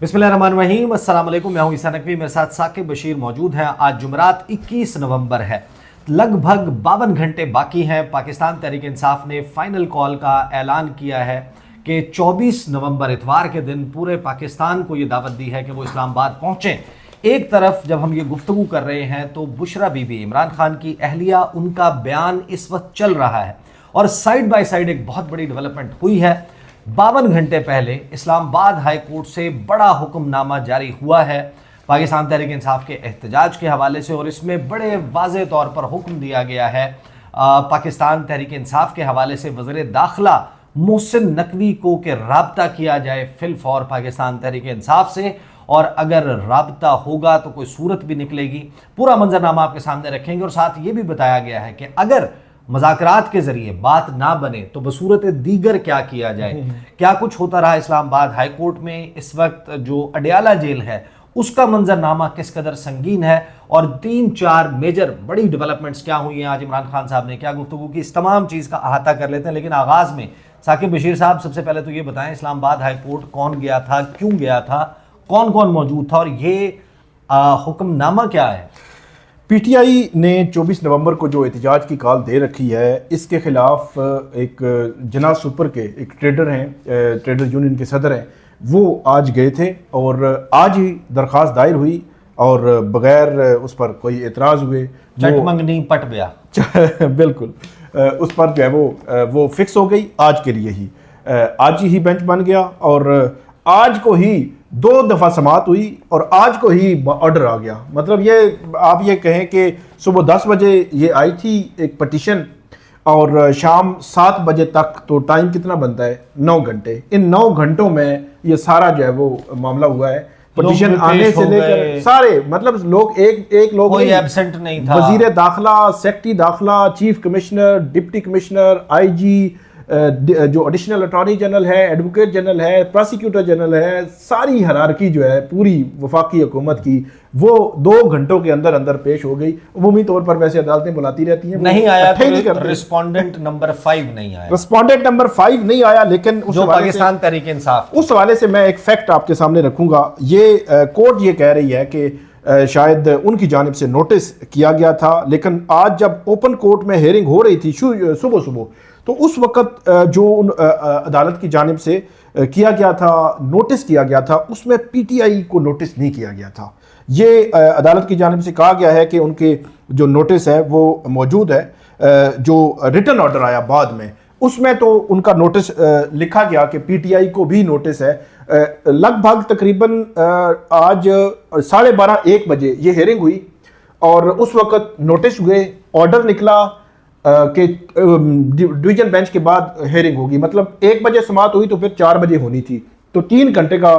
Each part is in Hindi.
बिस्मिल्लाहिर्रहमानिर्रहीम, अस्सलाम वालेकुम। मैं हूं ईसा नकवी, मेरे साथ साकिब बशीर मौजूद हैं। आज जुमरात 21 नवंबर है। लगभग 52 घंटे बाकी हैं। पाकिस्तान तहरीक इंसाफ ने फाइनल कॉल का ऐलान किया है कि 24 नवंबर इतवार के दिन पूरे पाकिस्तान को ये दावत दी है कि वो इस्लामाबाद पहुँचें। एक तरफ जब हम ये गुफ्तगू कर रहे हैं तो बुशरा बीबी, इमरान खान की अहलिया, उनका बयान इस वक्त चल रहा है और साइड बाय साइड एक बहुत बड़ी डेवलपमेंट हुई है। 52 घंटे पहले इस्लामाबाद हाई कोर्ट से बड़ा हुक्मनामा जारी हुआ है पाकिस्तान तहरीक इंसाफ के एहतजाज के हवाले से, और इसमें बड़े वाज़े तौर पर हुक्म दिया गया है पाकिस्तान तहरीक इंसाफ के हवाले से वज़ीर दाखिला मोहसिन नकवी को कि राब्ता किया जाए फिलफौर पाकिस्तान तहरीक इंसाफ से, और अगर राब्ता होगा तो कोई सूरत भी निकलेगी। पूरा मंजरनामा आपके सामने रखेंगे और साथ ये भी बताया गया है कि अगर मुज़ाकरात के जरिए बात ना बने तो बसूरत दीगर क्या किया जाए। क्या कुछ होता रहा इस्लामाबाद हाई कोर्ट में। इस वक्त जो अडयाला जेल है उसका मंजरनामा किस कदर संगीन है, और 3-4 मेजर बड़ी डेवलपमेंट्स क्या हुई हैं, आज इमरान खान साहब ने क्या गुफ्तगू की, इस तमाम चीज़ का अहाता कर लेते हैं। लेकिन आगाज़ में साकिब बशीर साहब, सबसे पहले तो ये बताएं, इस्लामाबाद हाई कोर्ट कौन गया था, क्यों गया था, कौन कौन मौजूद था, और ये हुक्मनामा क्या है। पीटीआई ने 24 नवंबर को जो एहतजाज की कॉल दे रखी है, इसके खिलाफ एक जना सुपर के एक ट्रेडर हैं, ट्रेडर यूनियन के सदर हैं, वो आज गए थे और आज ही दरख्वास्त दायर हुई और बगैर उस पर कोई एतराज़ हुए चट मंगनी पट गया बिल्कुल उस पर जो है वो फिक्स हो गई आज के लिए ही। आज ही बेंच बन गया और आज को ही 2 दफ़ा समाअत हुई और आज को ही ऑर्डर आ गया। मतलब ये आप ये कहें कि सुबह 10 बजे ये आई थी एक पटिशन और शाम 7 बजे तक, तो टाइम कितना बनता है, 9 घंटे। इन 9 घंटों में ये सारा जो है वो मामला हुआ है। पटिशन आने से लेकर सारे, मतलब लोग एक लोग कोई एब्सेंट नहीं था। वजीर दाखिला, सेक्रेटरी दाखिला, chief commissioner, deputy commissioner, IG, जो एडिशनल अटॉर्नी जनरल है, एडवोकेट जनरल है, प्रोसिक्यूटर जनरल है, सारी हरारकी जो है पूरी वफाकी हुकूमत की वो 2 घंटों के अंदर अंदर पेश हो गई। उमूमी तौर पर वैसे अदालतें बुलाती रहती हैं, नहीं आया तो रिस्पोंडेंट नंबर 5 नहीं आया, रिस्पोंडेंट नंबर 5 नहीं आया। लेकिन उस पाकिस्तान तहरीक इंसाफ, उस हवाले से मैं एक फैक्ट आपके सामने रखूंगा। ये कोर्ट ये कह रही है कि शायद उनकी जानिब से नोटिस किया गया था, लेकिन आज जब ओपन कोर्ट में हेयरिंग हो रही थी सुबह सुबह, तो उस वक्त जो अदालत की जानिब से किया गया था, नोटिस किया गया था, उसमें पीटीआई को नोटिस नहीं किया गया था। ये अदालत की जानिब से कहा गया है कि उनके जो नोटिस है वो मौजूद है, जो रिटन ऑर्डर आया बाद में उसमें तो उनका नोटिस लिखा गया कि पीटीआई को भी नोटिस है। लगभग तकरीबन आज 12:30-1 बजे ये हेयरिंग हुई और उस वक्त नोटिस हुए, ऑर्डर निकला कि डिवीजन बेंच के बाद हेयरिंग होगी। मतलब 1 बजे समाअत हुई तो फिर 4 बजे होनी थी, तो 3 घंटे का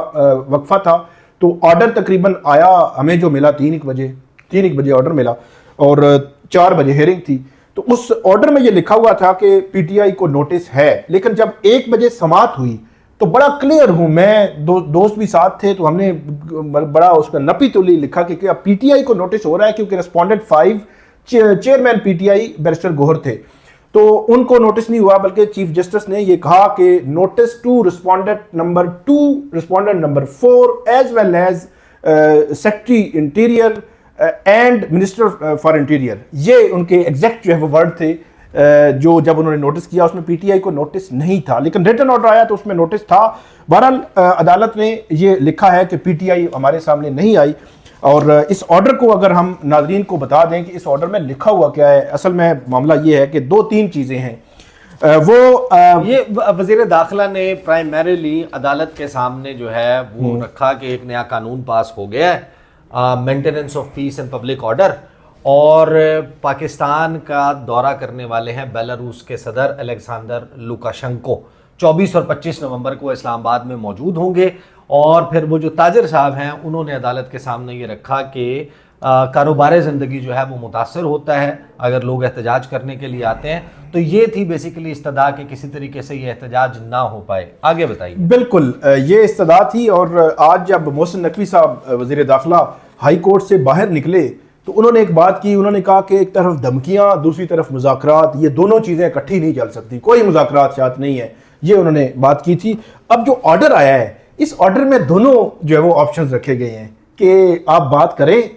वक्फा था। तो ऑर्डर तकरीबन आया, हमें जो मिला 3 बजे ऑर्डर मिला और 4 बजे हेयरिंग थी। तो उस ऑर्डर में ये लिखा हुआ था कि पीटीआई को नोटिस है, लेकिन जब 1 बजे समाअत हुई तो बड़ा क्लियर हूं मैं, दोस्त भी साथ थे, तो हमने बड़ा उसका नपी तुली लिखा कि क्या पीटीआई को नोटिस हो रहा है, क्योंकि respondent 5 chairman PTI barrister Gohar थे, तो उनको नोटिस नहीं हुआ, बल्कि चीफ जस्टिस ने ये कहा कि notice to respondent number 2, respondent number 4 as well as secretary interior and minister for interior. ये उनके एग्जैक्ट जो है वो वर्ड थे जो जब उन्होंने नोटिस किया उसमें पीटीआई को नोटिस नहीं था, लेकिन रिटन ऑर्डर आया तो उसमें नोटिस था। बहरहाल अदालत ने ये लिखा है कि पीटीआई हमारे सामने नहीं आई। और इस ऑर्डर को अगर हम नाज़रीन को बता दें कि इस ऑर्डर में लिखा हुआ क्या है, असल में मामला ये है कि 2-3 चीज़ें हैं। ये वज़ीर दाखिला ने प्राइमरीली अदालत के सामने जो है वो रखा कि एक नया कानून पास हो गया है, maintenance of peace and public order, और पाकिस्तान का दौरा करने वाले हैं बेलारूस के सदर अलेक्जेंडर लुकाशेंको। 24 और 25 नवंबर को इस्लामाबाद में मौजूद होंगे। और फिर वो जो ताजिर साहब हैं उन्होंने अदालत के सामने ये रखा कि कारोबार ज़िंदगी जो है वो मुतासर होता है अगर लोग एहतजाज करने के लिए आते हैं। तो ये थी बेसिकली इस्तदा कि किसी तरीके से ये एहतजाज ना हो पाए। आगे बताइए। बिल्कुल ये इस्तदा थी। और आज जब मोहसिन नकवी साहब वज़ीर दाखिला हाई कोर्ट से बाहर निकले तो उन्होंने एक बात की, उन्होंने कहा कि एक तरफ धमकियां, दूसरी तरफ मुज़ाकरात, ये दोनों चीज़ें इकट्ठी नहीं चल सकती, कोई मुज़ाकरात साथ नहीं है, ये उन्होंने बात की थी। अब जो ऑर्डर आया है इस ऑर्डर में दोनों जो है वो ऑप्शंस रखे गए हैं कि आप बात करें,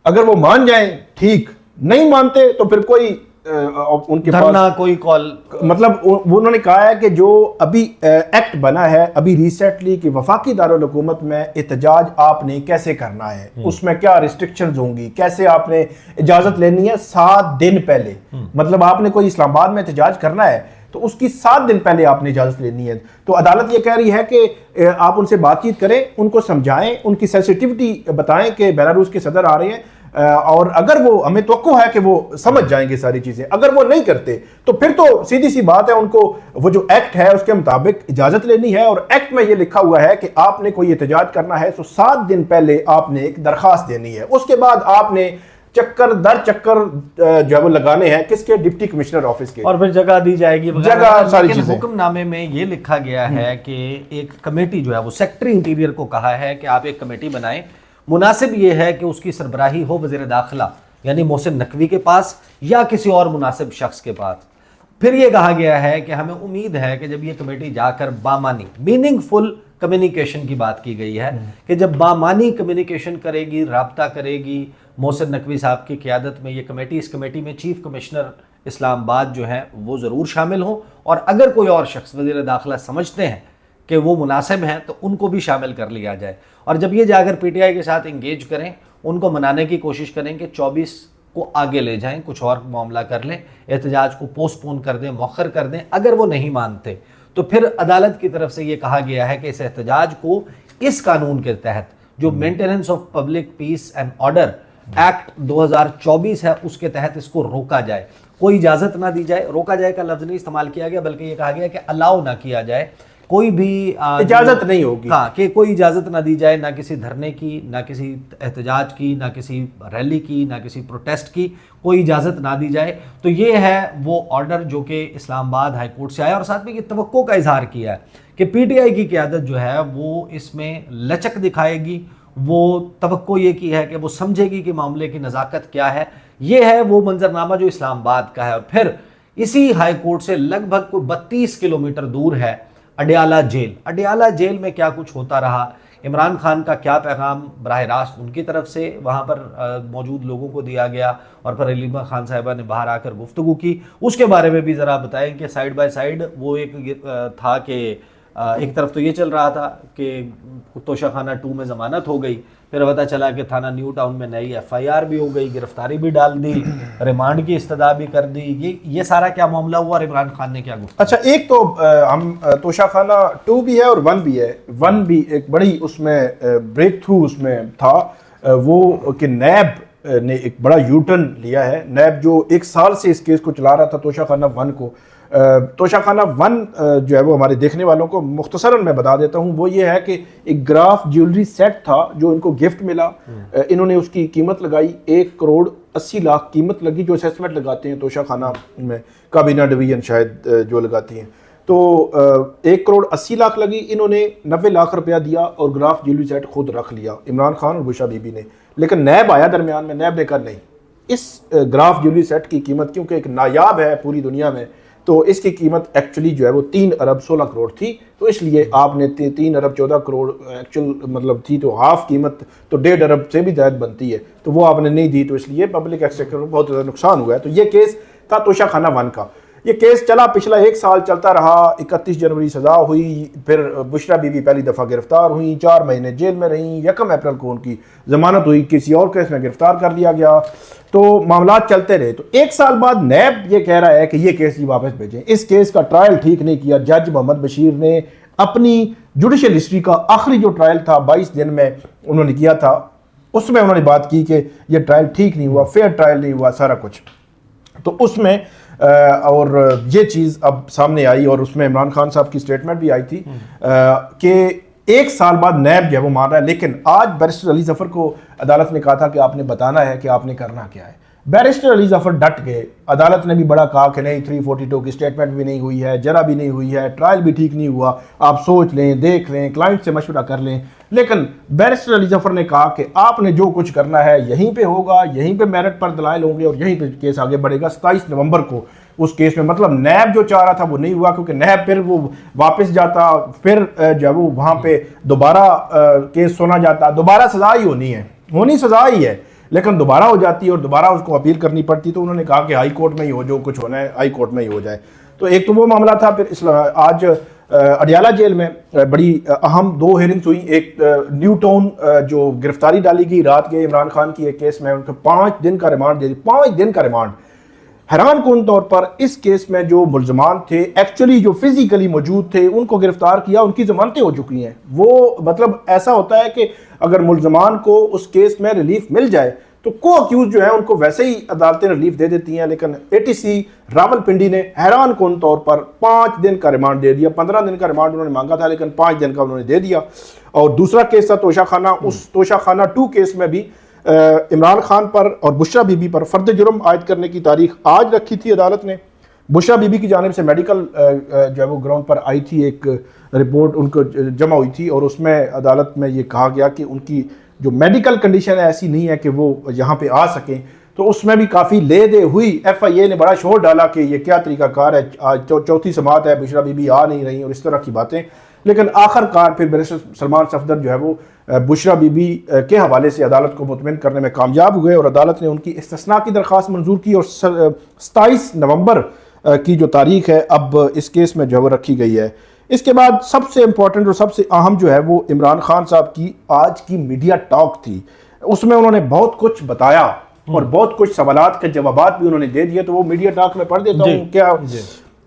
अगर वो मान जाएं ठीक, नहीं मानते तो फिर कोई उनके धरना, कोई कॉल, मतलब वो उन्होंने कहा है कि जो अभी एक्ट बना है अभी रिसेंटली कि वफाकी दारुल हुकूमत में एहतजाज आपने कैसे करना है, उसमें क्या रिस्ट्रिक्शंस होंगी, कैसे आपने इजाजत लेनी है 7 दिन पहले। मतलब आपने कोई इस्लामाबाद में एहतजाज करना है तो उसकी 7 दिन पहले आपने इजाजत लेनी है। तो अदालत ये कह रही है कि आप उनसे बातचीत करें, उनको समझाएं, उनकी सेंसिटिविटी बताएं कि बेलारूस के सदर आ रहे हैं, और अगर वो, हमें तवक्को है कि वो समझ जाएंगे सारी चीजें। अगर वो नहीं करते तो फिर तो सीधी सी बात है, उनको वो जो एक्ट है उसके मुताबिक इजाजत लेनी है, और एक्ट में ये लिखा हुआ है कि आपने कोई एहतजाज करना है तो 7 दिन पहले आपने एक दरखास्त देनी है। उसके बाद आपने चक्कर दर चक्कर जो है वो लगाने हैं किसके, डिप्टी कमिश्नर ऑफिस के, और फिर जगह दी जाएगी, जगह सारी चीजें। हुक्मनामे में ये लिखा गया है कि एक कमेटी जो है वो सेक्रेटरी इंटीरियर को कहा है कि आप एक कमेटी बनाएं, मुनासिब ये है कि उसकी सरबराही हो वज़ीर दाखिला यानी मोहसिन नकवी के पास या किसी और मुनासिब शख्स के पास। फिर ये कहा गया है कि हमें उम्मीद है कि जब ये कमेटी जाकर बामानी मीनिंगफुल कम्युनिकेशन की बात की गई है कि जब बामानी कम्युनिकेशन करेगी, राब्ता करेगी मोहसिन नकवी साहब की क़यादत में ये कमेटी, इस कमेटी में चीफ कमिश्नर इस्लामाबाद जो है वो ज़रूर शामिल हों, और अगर कोई और शख्स वज़ीर दाखिला समझते हैं कि वो मुनासिब हैं तो उनको भी शामिल कर लिया जाए। और जब ये जाकर पीटीआई के साथ इंगेज करें, उनको मनाने की कोशिश करें कि 24 को आगे ले जाएं, कुछ और मामला कर लें, एहतजाज को पोस्टपोन कर दें, मौखर कर दें। अगर वो नहीं मानते तो फिर अदालत की तरफ से ये कहा गया है कि इस एहतजाज को इस कानून के तहत जो maintenance of public piece and order act 2024 है उसके तहत इसको रोका जाए, कोई इजाज़त ना दी जाए। रोका जाए का लफ्ज़ नहीं इस्तेमाल किया गया, बल्कि ये कहा गया कि अलाउ ना किया जाए, कोई भी इजाजत नहीं होगी। हाँ, कि कोई इजाज़त ना दी जाए, ना किसी धरने की, ना किसी एहतजाज की, ना किसी रैली की, ना किसी प्रोटेस्ट की, कोई इजाज़त ना दी जाए। तो ये है वो ऑर्डर जो कि इस्लामाबाद हाई कोर्ट से आया, और साथ में ये तवक्को का इजहार किया है कि पीटीआई की क़यादत जो है वो इसमें लचक दिखाएगी, वो तवक्को ये की है कि वो समझेगी कि मामले की नज़ाकत क्या है। ये है वो मंजरनामा जो इस्लामाबाद का है। और फिर इसी हाई कोर्ट से लगभग कोई 32 किलोमीटर दूर है अडियाला जेल। अडियाला जेल में क्या कुछ होता रहा, इमरान खान का क्या पैगाम बराह रास्त उनकी तरफ से वहाँ पर मौजूद लोगों को दिया गया, और फिर अलीमा खान साहिबा ने बाहर आकर गुफ्तगू की, उसके बारे में भी ज़रा बताएं कि साइड बाय साइड वो एक था कि एक तरफ तो ये चल रहा था कि तोशाखाना 2 में ज़मानत हो गई, फिर पता चला कि थाना न्यू टाउन में नई FIR भी हो गई, गिरफ्तारी भी डाल दी, रिमांड की इस्तदा भी कर दी। ये सारा क्या मामला हुआ और इमरान खान ने क्या गुफ्तगू? अच्छा, एक तो हम तोशाखाना 2 भी है और 1 भी है। 1 भी एक बड़ी उसमें ब्रेक थ्रू उसमें था, वो कि नैब ने एक बड़ा यूटर्न लिया है। नैब जो 1 साल से इस केस को चला रहा था तोशाखाना 1 को, तोशाखाना 1 जो है वो हमारे देखने वालों को मुख्तसरन मैं बता देता हूँ, वो ये है कि एक ग्राफ ज्वेलरी सेट था जो इनको गिफ्ट मिला। इन्होंने उसकी कीमत लगाई 1 करोड़ 80 लाख कीमत लगी, जो असेसमेंट लगाते हैं तोशाखाना में, काबीना डिवीजन शायद जो लगाती हैं। तो 1 करोड़ 80 लाख लगी, इन्होंने 90 लाख रुपया दिया और ग्राफ ज्वेलरी सेट खुद रख लिया इमरान खान और बुशरा बीबी ने। लेकिन नैब आया दरमियान में, नैब ने कहा नहीं, इस ग्राफ ज्वेलरी सेट की कीमत क्योंकि एक नायाब है पूरी दुनिया में, तो इसकी कीमत एक्चुअली जो है वो 3 अरब 16 करोड़ थी, तो इसलिए आपने 3 अरब 14 करोड़ एक्चुअल मतलब थी, तो हाफ कीमत तो 1.5 अरब से भी ज़्यादा बनती है, तो वो आपने नहीं दी, तो इसलिए पब्लिक एक्सचेकर को बहुत ज़्यादा नुकसान हुआ है। तो ये केस था तोशाखाना 1 का। ये केस चला, पिछला 1 साल चलता रहा। 31 जनवरी सज़ा हुई, फिर बुशरा बीबी पहली दफ़ा गिरफ्तार हुई, 4 महीने जेल में रहीं। 1 अप्रैल को उनकी जमानत हुई, किसी और केस में गिरफ्तार कर लिया गया, तो मामला चलते रहे। तो 1 साल बाद नैब ये कह रहा है कि ये केस ही वापस भेजें। इस केस का ट्रायल ठीक नहीं किया। जज मोहम्मद बशीर ने अपनी जुडिशल हिस्ट्री का आखिरी जो ट्रायल था 22 दिन में उन्होंने किया था, उसमें उन्होंने बात की कि ये ट्रायल ठीक नहीं हुआ, फेयर ट्रायल नहीं हुआ, सारा कुछ। तो उसमें और ये चीज़ अब सामने आई, और उसमें इमरान खान साहब की स्टेटमेंट भी आई थी कि 1 साल बाद नैब जो है वो मान रहा है। लेकिन आज बैरिस्टर अली जफर को अदालत ने कहा था कि आपने बताना है कि आपने करना क्या है। बैरिस्टर अली जफर डट गए। अदालत ने भी बड़ा कहा कि नहीं, 342 की स्टेटमेंट भी नहीं हुई है, जरा भी नहीं हुई है, ट्रायल भी ठीक नहीं हुआ, आप सोच लें, देख लें, क्लाइंट से मशवरा कर लें। लेकिन बैरिस्टर अली जफर ने कहा कि आपने जो कुछ करना है यहीं पे होगा, यहीं पे मेरिट पर दलाइल होंगे और यहीं पे केस आगे बढ़ेगा। 27 नवंबर को उस केस में, मतलब नैब जो चाह रहा था वो नहीं हुआ, क्योंकि नैब फिर वो वापस जाता, फिर जब वो वहाँ पे दोबारा केस सुना जाता, दोबारा सजा ही होनी सजा ही है, लेकिन दोबारा हो जाती है और दोबारा उसको अपील करनी पड़ती। तो उन्होंने कहा कि हाई कोर्ट में ही हो, जो कुछ होना है हाई कोर्ट में ही हो जाए। तो एक तो वो मामला था। फिर आज अडियाला जेल में बड़ी अहम 2 हेयरिंग्स हुई। एक न्यू टाउन जो गिरफ्तारी डाली गई रात के इमरान खान की एक केस में, उनको 5 दिन का रिमांड दे दी, 5 दिन का रिमांड। हैरान कौन तौर पर इस केस में जो मुल्जमान थे, एक्चुअली जो फिजिकली मौजूद थे, उनको गिरफ्तार किया, उनकी जमानतें हो चुकी हैं। वो मतलब ऐसा होता है कि अगर मुल्जमान को उस केस में रिलीफ मिल जाए तो को अक्यूज जो है उनको वैसे ही अदालतें रिलीफ दे देती हैं, लेकिन एटीसी रावलपिंडी ने हैरान कौन तौर पर 5 दिन का रिमांड दे दिया। 15 दिन का रिमांड उन्होंने मांगा था, लेकिन 5 दिन का उन्होंने दे दिया। और दूसरा केस था तोशा खाना। उस तोशा खाना 2 केस में भी इमरान खान पर और बुशरा बीबी पर फर्द जुर्म आयद करने की तारीख आज रखी थी अदालत ने। बुशरा बीबी की जानिब से मेडिकल जो है वो ग्राउंड पर आई थी, एक रिपोर्ट उनको जमा हुई थी, और उसमें अदालत में ये कहा गया कि उनकी जो मेडिकल कंडीशन है ऐसी नहीं है कि वो यहाँ पे आ सकें। तो उसमें भी काफ़ी ले दे हुई। FIA ने बड़ा शोर डाला कि ये क्या तरीकाकार है, आज चौथी समात है, बुशरा बीबी आ नहीं रही और इस तरह की बातें। लेकिन आखिरकार फिर बैरिस्टर सलमान सफदर जो है वो बुशरा बीबी के हवाले से अदालत को मुतमिन करने में कामयाब हुए और अदालत ने उनकी इस्तिस्ना की दरख्वास्त मंजूर की। और 27 नवंबर की जो तारीख है अब इस केस में जो है वो रखी गई है। इसके बाद सबसे इंपॉर्टेंट और सबसे अहम जो है वो इमरान खान साहब की आज की मीडिया टॉक थी। उसमें उन्होंने बहुत कुछ बताया और बहुत कुछ सवालात के जवाबात भी उन्होंने दे दिए। तो वो मीडिया टॉक में पढ़ देता हूँ क्या।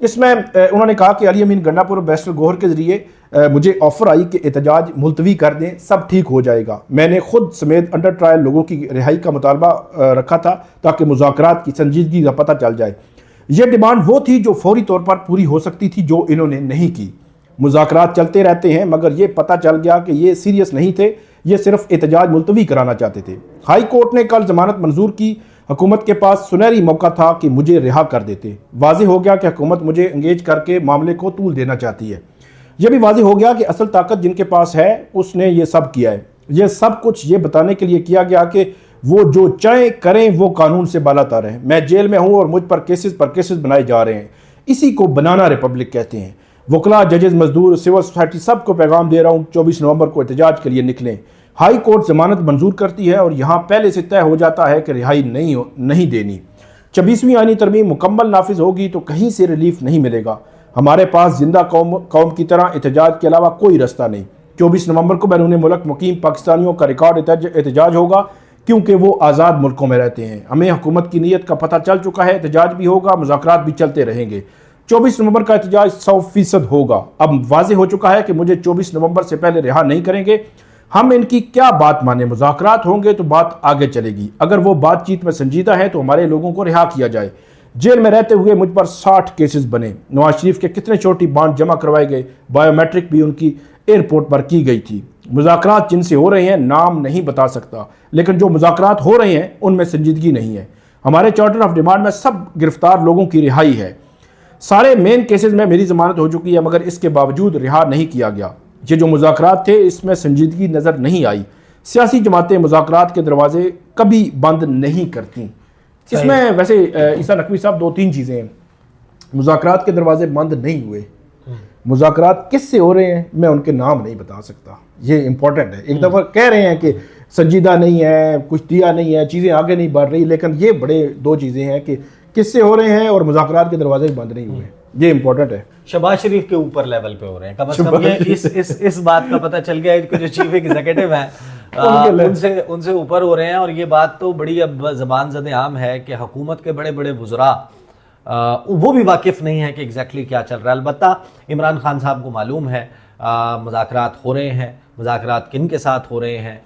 इसमें उन्होंने कहा कि अली अमीन गन्नापुर बैरिस्टर गौहर के जरिए मुझे ऑफर आई कि एहतजाज मुलतवी कर दें, सब ठीक हो जाएगा। मैंने खुद समेत अंडर ट्रायल लोगों की रिहाई का मुतालबा रखा था ताकि मुज़ाकरात की संजीदगी का पता चल जाए। यह डिमांड वो थी जो फौरी तौर पर पूरी हो सकती थी, जो इन्होंने नहीं की। मुज़ाकरात चलते रहते हैं, मगर ये पता चल गया कि ये सीरियस नहीं थे, ये सिर्फ एहतजाज मुलतवी कराना चाहते थे। हाई कोर्ट ने कल जमानत मंजूर की। हुकूमत के पास सुनहरी मौका था कि मुझे रिहा कर देते। वाज़ेह हो गया कि हुकूमत मुझे एंगेज करके मामले को तूल देना चाहती है। यह भी वाज़ेह हो गया कि असल ताकत जिनके पास है उसने ये सब किया है। यह सब कुछ ये बताने के लिए किया गया कि वो जो चाहे करें वो कानून से बालातर है। मैं जेल में हूँ और मुझ पर केसेस बनाए जा रहे हैं। इसी को बनाना रिपब्लिक कहते हैं। वकला, जजेस, मजदूर, सिविल सोसाइटी सबको पैगाम दे रहा हूँ, 24 नवंबर को एहतजाज के लिए निकलें। हाई कोर्ट जमानत मंजूर करती है और यहाँ पहले से तय हो जाता है कि रिहाई नहीं देनी। 26वीं आईनी तरमीम मुकम्मल नाफिज होगी तो कहीं से रिलीफ नहीं मिलेगा। हमारे पास जिंदा कौम की तरह एहतजाज के अलावा कोई रास्ता नहीं। 24 नवंबर को बैरून मुल्क मुकीम पाकिस्तानियों का रिकॉर्ड एहतजाज होगा, क्योंकि वो आज़ाद मुल्कों में रहते हैं। हमें हुकूमत की नीयत का पता चल चुका है। एहतजाज भी होगा, मुज़ाकरात भी चलते रहेंगे। 24 नवंबर का एहतजाज 100% होगा। अब वाज़ेह हो चुका है कि मुझे 24 नवंबर से पहले रिहा नहीं करेंगे। हम इनकी क्या बात माने। मुज़ाकरात होंगे तो बात आगे चलेगी। अगर वो बातचीत में संजीदा है तो हमारे लोगों को रिहा किया जाए। जेल में रहते हुए मुझ पर 60 केसेस बने। नवाज शरीफ के कितने छोटी बॉन्ड जमा करवाए गए। बायोमेट्रिक भी उनकी एयरपोर्ट पर की गई थी। मुज़ाकरात जिनसे हो रहे हैं नाम नहीं बता सकता, लेकिन जो मुज़ाकरात हो रहे हैं उनमें संजीदगी नहीं है। हमारे चार्टर ऑफ डिमांड में सब गिरफ्तार लोगों की रिहाई है। सारे मेन केसेस में मेरी जमानत हो चुकी है, मगर इसके बावजूद रिहा नहीं किया गया। ये जो मुज़ाकरात थे इसमें संजीदगी नज़र नहीं आई। सियासी जमातें मुज़ाकरात के दरवाजे कभी बंद नहीं करती। इसमें वैसे ईसा नकवी साहब 2-3 चीज़ें हैं। मुज़ाकरात के दरवाजे बंद नहीं हुए। मुज़ाकरात किससे हो रहे हैं मैं उनके नाम नहीं बता सकता, ये इंपॉर्टेंट है। एक दफ़ा कह रहे हैं कि संजीदा नहीं है, कुछ दिया नहीं है, चीज़ें आगे नहीं बढ़ रही, लेकिन ये बड़े 2 चीज़ें हैं कि किससे हो रहे हैं और मुज़ाकरात के दरवाजे बंद नहीं हुए। ये इंपॉर्टेंट है। शहबाज शरीफ के ऊपर लेवल पे हो रहे हैं, कम से कम ये इस बात का पता चल गया इनके जो चीफ एग्जीक्यूटिव हैं उनसे ऊपर हो रहे हैं। और ये बात तो बड़ी अब ज़बान ज़द आम है कि हुकूमत के बड़े बड़े वुज़रा वो भी वाकिफ़ नहीं है कि एग्जैक्टली क्या चल रहा है। अलबत्ता इमरान खान साहब को मालूम है मुज़ाकरात हो रहे हैं। मुज़ाकरात किन के साथ हो रहे हैं।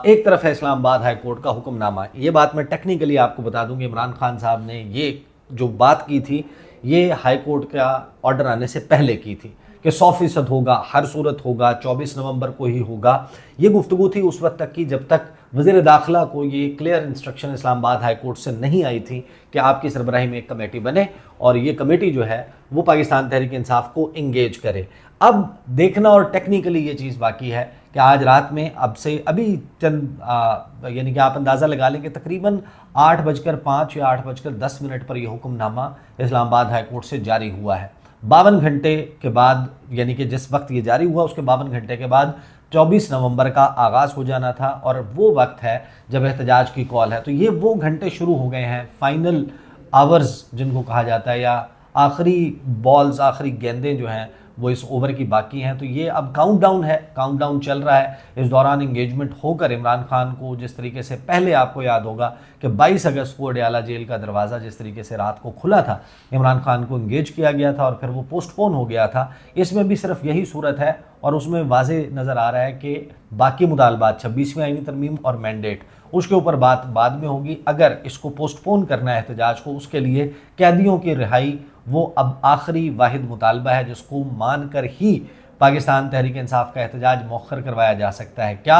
एक तरफ है इस्लामाबाद हाई कोर्ट का हुक्मनामा। ये बात मैं टेक्निकली आपको बता दूं कि इमरान खान साहब ने ये जो बात की थी ये हाई कोर्ट का ऑर्डर आने से पहले की थी कि 100% होगा, हर सूरत होगा, 24 नवंबर को ही होगा। ये गुफ्तगू थी उस वक्त तक की जब तक वज़ीर दाखिला को ये clear instruction Islamabad high court से नहीं आई थी कि आपकी सरबराही में एक कमेटी बने और ये कमेटी जो है वो पाकिस्तान तहरीक इंसाफ को इंगेज करे। अब देखना और टेक्निकली ये चीज़ बाकी है कि आज रात में अब से अभी चंद यानी कि आप अंदाज़ा लगा लें कि तकरीबन 8:05 या 8:10 पर यह हुक्मनामा इस्लामाबाद हाई कोर्ट से जारी हुआ है। 52 घंटे के बाद, यानी कि जिस वक्त ये जारी हुआ उसके 52 घंटे के बाद 24 नवंबर का आगाज़ हो जाना था और वो वक्त है जब एहतजाज की कॉल है। तो ये वो घंटे शुरू हो गए हैं, फाइनल आवर्स जिनको कहा जाता है, या आखिरी बॉल्स, आखिरी गेंदें जो हैं वो इस ओवर की बाकी हैं। तो ये अब काउंटडाउन है, काउंटडाउन चल रहा है। इस दौरान इंगेजमेंट होकर इमरान खान को, जिस तरीके से पहले आपको याद होगा कि 22 अगस्त को अडयाला जेल का दरवाज़ा जिस तरीके से रात को खुला था, इमरान खान को इंगेज किया गया था और फिर वो पोस्टपोन हो गया था। इसमें भी सिर्फ यही सूरत है और उसमें वाजे नज़र आ रहा है कि बाकी मुतालबात 26वीं आईनी तरमीम और मैंडेट, उसके ऊपर बात बाद में होगी। अगर इसको पोस्टपोन करना है एहतजाज को, उसके लिए कैदियों की रिहाई वो अब आखिरी वाहिद मुतालबा है जिसको मानकर ही पाकिस्तान तहरीक इंसाफ का एहतजाज मौखर करवाया जा सकता है। क्या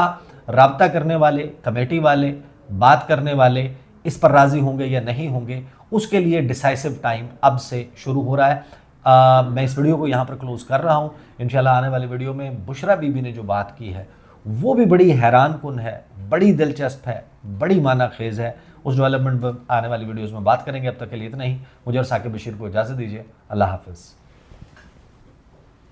राब्ता करने वाले, कमेटी वाले, बात करने वाले इस पर राज़ी होंगे या नहीं होंगे, उसके लिए डिसाइसिव टाइम अब से शुरू हो रहा है। मैं इस वीडियो को यहाँ पर क्लोज़ कर रहा हूँ। इंशाल्लाह आने वाले वीडियो में बुशरा बीबी ने जो बात की है वो भी बड़ी हैरान कुन है, बड़ी दिलचस्प है, बड़ी माना खेज़ है। उस डेवलपमेंट पर आने वाली वीडियोज़ में बात करेंगे। अब तक के लिए इतना ही। मुझे और साकिब बशीर को इजाज़त दीजिए। अल्लाह हाफ़िज़।